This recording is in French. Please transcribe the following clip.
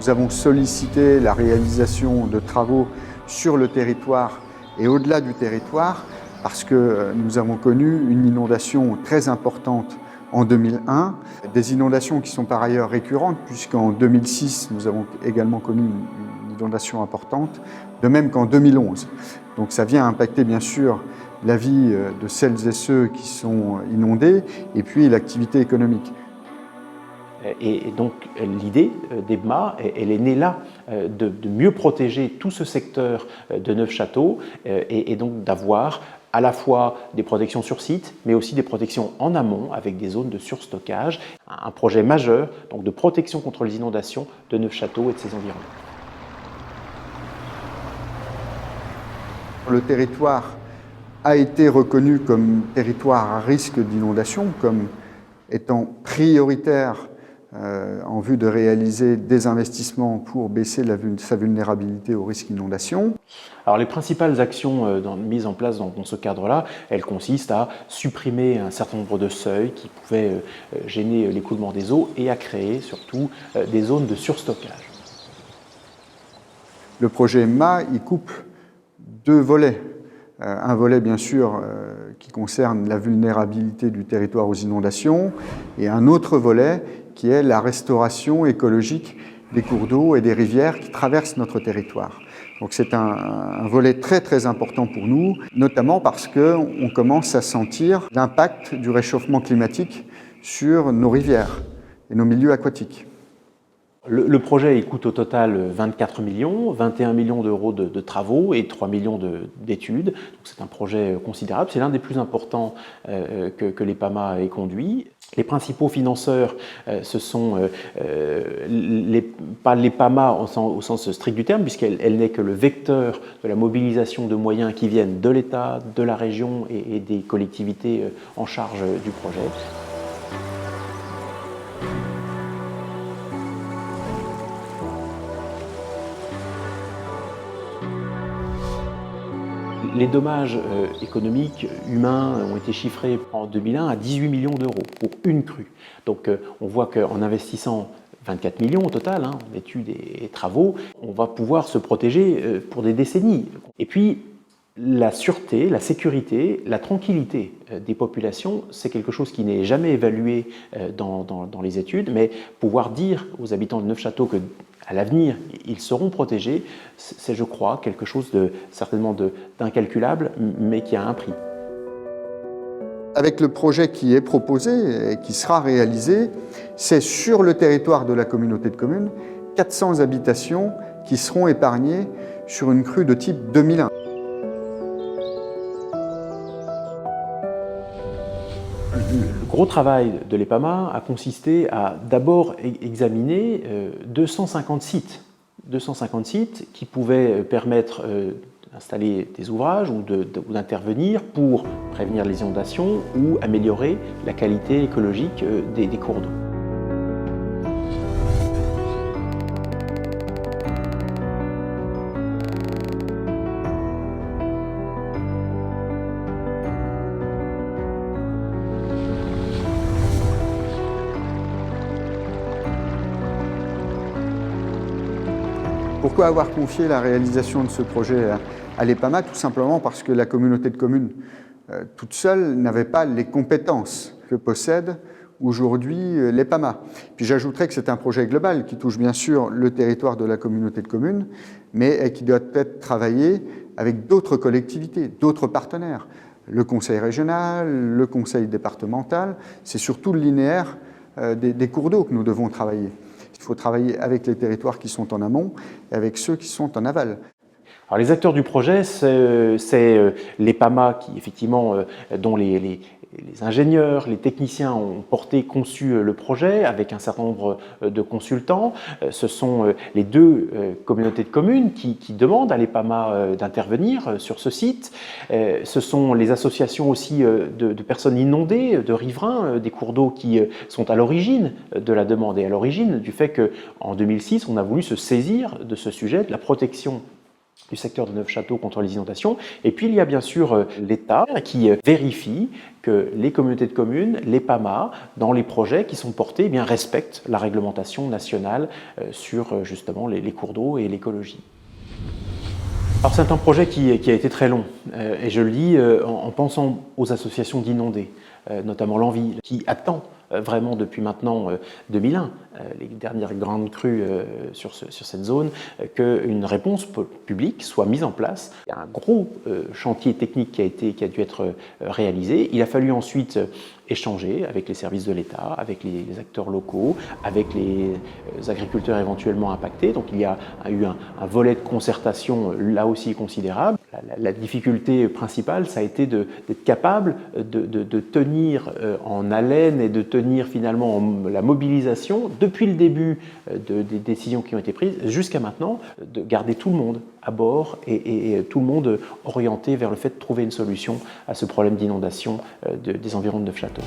Nous avons sollicité la réalisation de travaux sur le territoire et au-delà du territoire parce que nous avons connu une inondation très importante en 2001, des inondations qui sont par ailleurs récurrentes puisqu'en 2006 nous avons également connu une inondation importante, de même qu'en 2011. Donc ça vient impacter bien sûr la vie de celles et ceux qui sont inondés et puis l'activité économique. Et donc l'idée d'EBMA, elle est née là, de mieux protéger tout ce secteur de Neufchâteau et donc d'avoir à la fois des protections sur site, mais aussi des protections en amont avec des zones de surstockage. Un projet majeur donc de protection contre les inondations de Neufchâteau et de ses environs. Le territoire a été reconnu comme territoire à risque d'inondation, comme étant prioritaire en vue de réaliser des investissements pour baisser sa vulnérabilité au risque d'inondation. Alors les principales actions mises en place dans ce cadre-là, elles consistent à supprimer un certain nombre de seuils qui pouvaient gêner l'écoulement des eaux et à créer surtout des zones de surstockage. Le projet EBMA, il couple deux volets. Un volet bien sûr qui concerne la vulnérabilité du territoire aux inondations et un autre volet qui est la restauration écologique des cours d'eau et des rivières qui traversent notre territoire. Donc c'est un volet très très important pour nous, notamment parce qu'on commence à sentir l'impact du réchauffement climatique sur nos rivières et nos milieux aquatiques. Le projet il coûte au total 24 millions, 21 millions d'euros de travaux et 3 millions d'études. C'est un projet considérable, c'est l'un des plus importants que l'EPAMA ait conduit. Les principaux financeurs, ce sont pas l'EPAMA au sens strict du terme, puisqu'elle n'est que le vecteur de la mobilisation de moyens qui viennent de l'État, de la région et des collectivités en charge du projet. Les dommages économiques, humains, ont été chiffrés en 2001 à 18 millions d'euros pour une crue. Donc on voit qu'en investissant 24 millions au total, en études et travaux, on va pouvoir se protéger pour des décennies. Et puis, la sûreté, la sécurité, la tranquillité des populations, c'est quelque chose qui n'est jamais évalué dans les études, mais pouvoir dire aux habitants de Neufchâteau que à l'avenir, ils seront protégés, c'est, je crois, quelque chose certainement d'incalculable, mais qui a un prix. Avec le projet qui est proposé et qui sera réalisé, c'est sur le territoire de la communauté de communes 400 habitations qui seront épargnées sur une crue de type 2001. Le gros travail de l'EPAMA a consisté à d'abord examiner 250 sites. 250 sites qui pouvaient permettre d'installer des ouvrages ou d'intervenir pour prévenir les inondations ou améliorer la qualité écologique des cours d'eau. Pourquoi avoir confié la réalisation de ce projet à l'EPAMA? Tout simplement parce que la communauté de communes toute seule n'avait pas les compétences que possède aujourd'hui l'EPAMA. Puis j'ajouterais que c'est un projet global qui touche bien sûr le territoire de la communauté de communes, mais qui doit être travaillé avec d'autres collectivités, d'autres partenaires. Le conseil régional, le conseil départemental, c'est surtout le linéaire des cours d'eau que nous devons travailler. Il faut travailler avec les territoires qui sont en amont et avec ceux qui sont en aval. Alors les acteurs du projet, c'est l'EPAMA qui, effectivement, dont les ingénieurs, les techniciens ont conçu le projet avec un certain nombre de consultants. Ce sont les deux communautés de communes qui demandent à l'EPAMA d'intervenir sur ce site. Ce sont les associations aussi de personnes inondées, de riverains, des cours d'eau qui sont à l'origine de la demande et à l'origine du fait qu'en 2006, on a voulu se saisir de ce sujet, de la protection du secteur de Neufchâteau contre les inondations. Et puis il y a bien sûr l'État qui vérifie que les communautés de communes, les PAMA, dans les projets qui sont portés, eh bien, respectent la réglementation nationale sur justement les cours d'eau et l'écologie. Alors c'est un projet qui a été très long, et je le dis en pensant aux associations d'inondés, notamment l'Envie, qui attend vraiment depuis maintenant 2001, les dernières grandes crues sur cette zone, qu'une réponse publique soit mise en place. Il y a un gros chantier technique qui a dû être réalisé. Il a fallu ensuite échanger avec les services de l'État, avec les acteurs locaux, avec les agriculteurs éventuellement impactés. Donc il y a eu un volet de concertation là aussi considérable. La difficulté principale, ça a été d'être capable de tenir en haleine et de tenir finalement la mobilisation depuis le début des décisions qui ont été prises jusqu'à maintenant, de garder tout le monde à bord et tout le monde orienté vers le fait de trouver une solution à ce problème d'inondation des environs de Neufchâteau.